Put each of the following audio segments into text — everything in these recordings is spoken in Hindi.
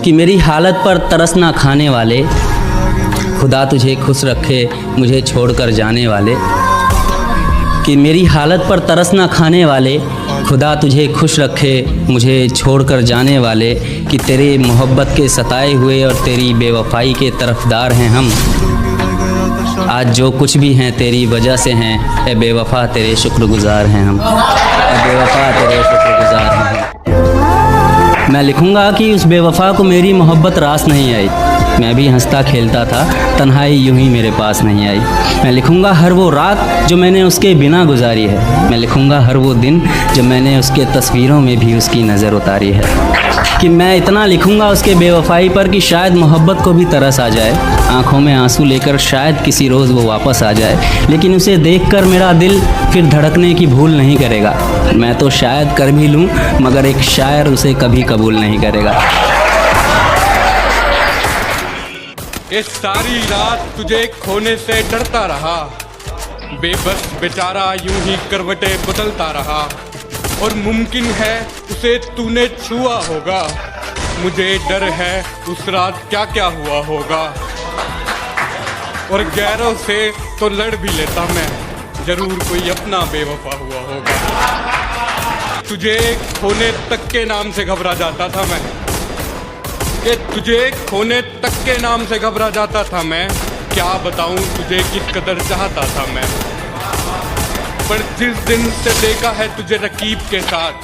कि मेरी हालत पर तरस ना खाने वाले, खुदा तुझे खुश रखे मुझे छोड़कर जाने वाले। कि मेरी हालत पर तरस ना खाने वाले, खुदा तुझे खुश रखे मुझे छोड़कर जाने वाले। कि तेरे मोहब्बत के सताए हुए और तेरी बेवफाई के तरफदार हैं हम। आज जो कुछ भी हैं तेरी वजह से हैं, ए बेवफा तेरे शुक्रगुजार हैं हम। ए बेवफा तेरे शुक्रगुजार हैं हम। मैं लिखूँगा कि उस बेवफा को मेरी मोहब्बत रास नहीं आई। मैं भी हंसता खेलता था, तन्हाई यूं ही मेरे पास नहीं आई। मैं लिखूँगा हर वो रात जो मैंने उसके बिना गुजारी है। मैं लिखूँगा हर वो दिन जब मैंने उसके तस्वीरों में भी उसकी नज़र उतारी है। कि मैं इतना लिखूँगा उसके बेवफाई पर कि शायद मोहब्बत को भी तरस आ जाए, आँखों में आंसू लेकर शायद किसी रोज़ वो वापस आ जाए। लेकिन उसे देखकर मेरा दिल फिर धड़कने की भूल नहीं करेगा। मैं तो शायद कर भी लूँ मगर एक शायर उसे कभी कबूल नहीं करेगा। ये सारी रात तुझे खोने से डरता रहा, बेबस बेचारा यूं ही करवटें बदलता रहा। और मुमकिन है उसे तूने छुआ होगा, मुझे डर है उस रात क्या क्या हुआ होगा। और गैरों से तो लड़ भी लेता मैं, जरूर कोई अपना बेवफा हुआ होगा। तुझे खोने तक के नाम से घबरा जाता था मैं, कि तुझे खोने तक के नाम से घबरा जाता था मैं। क्या बताऊं तुझे किस कदर चाहता था मैं। पर जिस दिन से देखा है तुझे रकीब के साथ,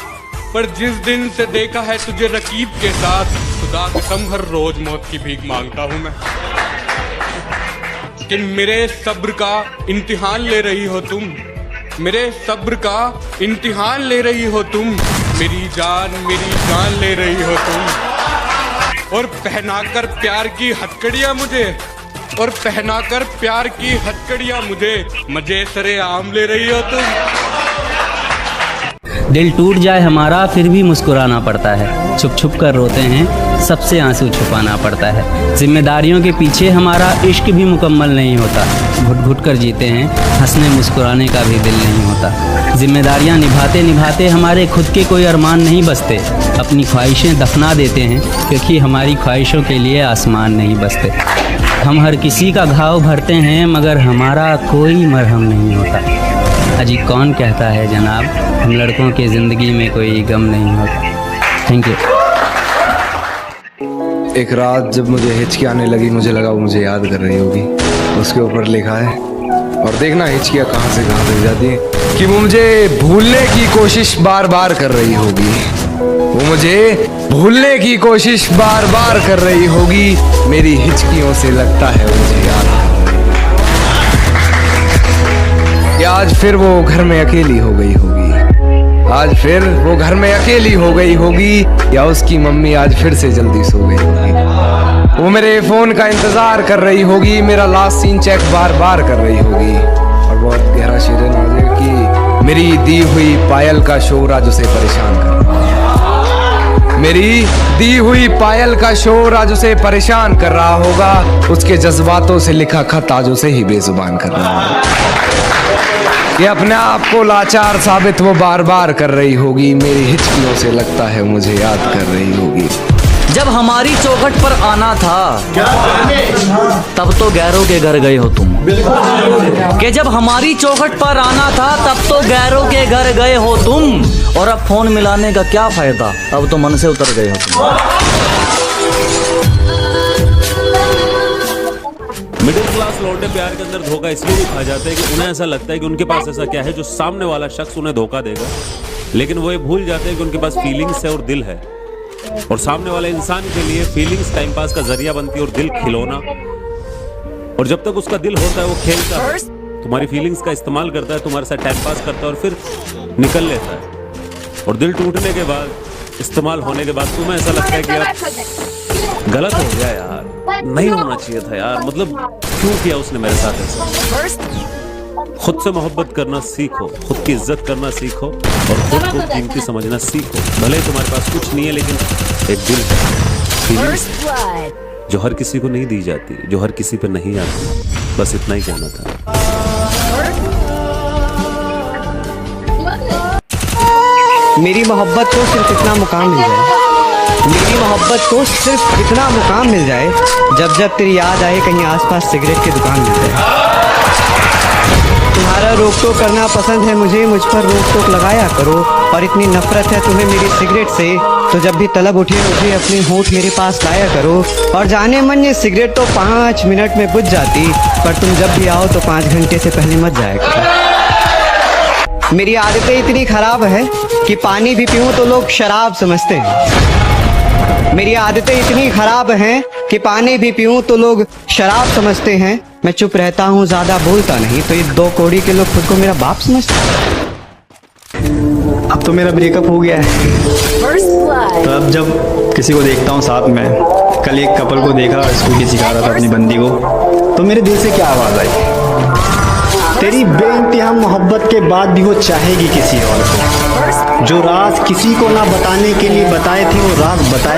पर जिस दिन से देखा है तुझे रकीब के साथ, खुदा कसम हर रोज मौत की भीख मांगता हूं मैं। कि मेरे सब्र का इम्तिहान ले रही हो तुम, मेरे सब्र का इम्तिहान ले रही हो तुम। मेरी जान ले रही हो तुम। और पहनाकर प्यार की हथकड़ियां मुझे, और पहनाकर प्यार की हथकड़ियां मुझे, मजे सरे आम ले रही हो तुम। दिल टूट जाए हमारा फिर भी मुस्कुराना पड़ता है, छुप छुप कर रोते हैं सबसे आंसू छुपाना पड़ता है। जिम्मेदारियों के पीछे हमारा इश्क भी मुकम्मल नहीं होता, घुट घुट कर जीते हैं, हंसने मुस्कुराने का भी दिल नहीं होता। जिम्मेदारियां निभाते निभाते हमारे खुद के कोई अरमान नहीं बसते, अपनी ख्वाहिशें दफना देते हैं क्योंकि हमारी ख्वाहिशों के लिए आसमान नहीं बसते। हम हर किसी का घाव भरते हैं मगर हमारा कोई मरहम नहीं होता। अजी कौन कहता है जनाब हम लड़कों की ज़िंदगी में कोई गम नहीं होता। Thank you. एक रात जब मुझे हिचकी आने लगी, मुझे लगा वो मुझे याद कर रही होगी। उसके ऊपर लिखा है, और देखना हिचकियाँ कहाँ से कहाँ तक जाती हैं, कि वो मुझे भूलने की कोशिश बार बार कर रही होगी। वो मुझे भूलने की कोशिश बार बार कर रही होगी। मेरी हिचकियों से लगता है मुझे याद है कि आज फिर वो घर में अकेली हो गई होगी। आज फिर वो घर में अकेली हो गई होगी, या उसकी मम्मी आज फिर से जल्दी सो गई होगी। वो मेरे फोन का इंतजार कर रही होगी, मेरा लास्ट सीन चेक बार बार कर रही होगी। और बहुत गहरा शेर है नाज़िर कि मेरी दी हुई पायल का शोर आज उसे परेशान कर रहा है। मेरी दी हुई पायल का शोर आज उसे परेशान कर रहा होगा। उसके जज्बातों से लिखा खत आज उसे ही बेजुबान कर रहा है। ये अपने आप को लाचार साबित वो बार बार कर रही होगी। मेरी हिचकियों से लगता है मुझे याद कर रही होगी। जब हमारी चौखट पर आना था तब तो गैरों के घर गए हो तुम। कि जब हमारी चौखट पर आना था तब तो गैरों के घर गए हो तुम। और अब फोन मिलाने का क्या फायदा, अब तो मन से उतर गए हो तुम। मिडिल क्लास लौटे प्यार के अंदर धोखा इसलिए भी खा जाते हैं कि उन्हें ऐसा लगता है कि उनके पास ऐसा क्या है जो सामने वाला शख्स उन्हें धोखा देगा, लेकिन वो ये भूल जाते हैं कि उनके पास फीलिंग्स है और दिल है। और सामने वाले इंसान के लिए फीलिंग्स टाइम पास का जरिया बनती है और दिल खिलौना। और जब तक उसका दिल होता है वो खेलता है, तुम्हारी फीलिंग्स का इस्तेमाल करता है, तुम्हारे साथ टाइम पास करता है और फिर निकल लेता है। और दिल टूटने के बाद, इस्तेमाल होने के बाद तुम्हें ऐसा लगता है कि यार गलत हो गया यार, नहीं होना चाहिए था यार, मतलब क्यों किया उसने मेरे साथ ऐसा। खुद से मोहब्बत करना सीखो, खुद की इज्जत करना सीखो और खुद को कीमती समझना सीखो। भले तुम्हारे पास कुछ नहीं है लेकिन एक दिल है, जो हर किसी को नहीं दी जाती, जो हर किसी पे नहीं आती। बस इतना ही कहना था। मेरी मोहब्बत को सिर्फ इतना मुकाम मिल जाए, मेरी मोहब्बत को सिर्फ इतना मुकाम मिल जाए, जब जब तेरी याद आए कहीं आसपास सिगरेट की दुकान मिल जाए। तुम्हारा रोक टोक करना पसंद है मुझे, मुझ पर रोक टोक लगाया करो। और इतनी नफरत है तुम्हें मेरी सिगरेट से, तो जब भी तलब उठे मुझे अपने होठ मेरे पास लाया करो। और जाने मन ये सिगरेट तो 5 मिनट में बुझ जाती, पर तुम जब भी आओ तो 5 घंटे से पहले मत जाया करो। मेरी आदतें इतनी खराब है कि पानी भी पीऊं तो लोग शराब समझते हैं। मेरी आदतें इतनी खराब हैं कि पानी भी पीऊं तो लोग शराब समझते हैं। मैं चुप रहता हूँ, ज्यादा बोलता नहीं, तो ये 2 कौड़ी के लोग खुद को मेरा बाप समझते हैं। अब तो मेरा ब्रेकअप हो गया है, तो अब जब किसी को देखता हूँ साथ में, कल एक कपल को देखा स्कूटी सिखा रहा था अपनी बंदी को, तो मेरे दिल से क्या आवाज़ आई, तेरी बेइंतहा मोहब्बत के बाद भी वो चाहेगी किसी और को। जो राज किसी को ना बताने के लिए बताए थे, वो राज बताए।